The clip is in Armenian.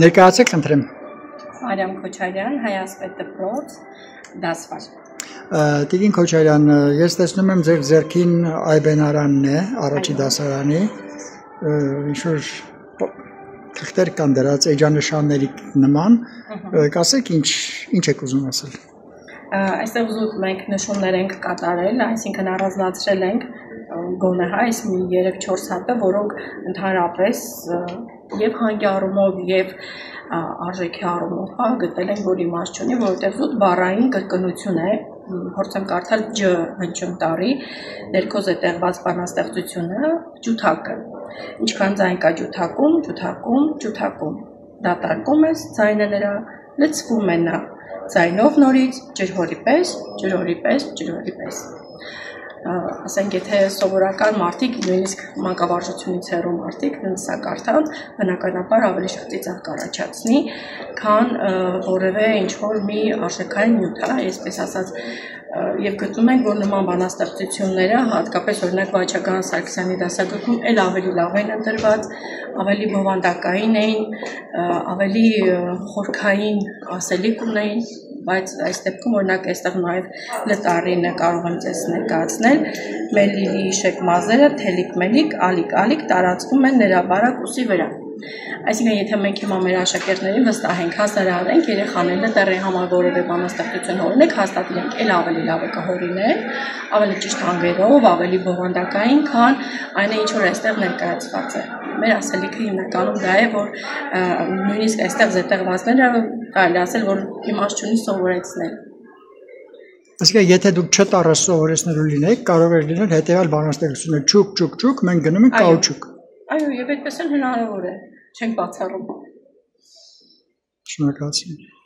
Ներկայացեք խնդրեմ։ Արամ Քոչարյան, Հայաստան դպրոց, դասվար։ Տիկին Քոչարյան, ես տեսնում եմ ձեր ձեռքին այբենարանն է, առաջի դասարանի, ինչ-որ թղթեր կան դրած էջանշանների նման, կասեք ինչ եք ուզում ասել։ Այստեղ ուզում ենք նշումներ ենք կատարել, այսինքն առանձնացրել ենք գոնե այս 3-4 հատը, որոնք ընդհանրապես եւ հանգի առումով եւ արժեքի առումով գտել ենք, որ իմաստ չունի, որովհետեւ զուտ բառային կրկնություն է, փորձեմ կարդալ ջ հնչյուն տարի, ներքոզ է տեղված բանաստեղծությունը, ջութակը։ Ինչքան ձայն կա ջութակում, ջութակում, ջութակում։ Դատարկում ես ձայնը նրա, լցվում է նա։ Ձայնով նորից ջրհորի պես, ջրհորի պես, ջրհորի պես։ Ասենք եթե սովորական մարդիկ, նույնիսկ մանկավարժությունից հեռու մարդիկ սա կարդան, բնականաբար ավելի շատ ծիծաղ կառաջացնի, քան որևէ ինչ-որ մի արժեքային նյութ, այսպես ասած, եւ գտնում ենք, որ նման բանաստեղծությունները, հատկապես օրինակ Վաչագան Սարգսյանի դասագրքում էլ ավելի լավ են ընտրված, ավելի բովանդակային էին, ավելի խորքային ասելիք ունեին, բայց այս դեպքում օրինակ այստեղ նաև լտարինը կարող եմ ձեզ ներկայացնել, մելիլի իշեք մազերը, թելիկ մելիկ, ալիկ ալիկ տարածվում են նրա բարակ ուսի վրա։ Այսինքն եթե մենք հիմա մեր աշակերտներին վստահենք, հասարակենք երեխաներին լտարի համար որևէ բանաստեղծություն հորինեք, հաստատենք էլ ավելի լավ է կհորինեն, ավելի ճիշտ հանգերով, ավելի բովանդակային, քան այն ինչ որ այստեղ ներկայացված է։ Մեր ասելիքը հիմնականում դա է, որ նույնիսկ այստեղ զետեղվածները կարելի ասել, որ իմաստ չունի սովորեցնել։ Այսինքն եթե դուք չտարը սովորեցնելու լինեք, կարող էր լինել հետեւյալ բանաստեղծությունը՝ չուկ չուկ չուկ, մենք գնում ենք կաուչուկ։ Այո, եւ այդպես էլ հնարավոր է, չենք բացառում։ Շնորհակալություն։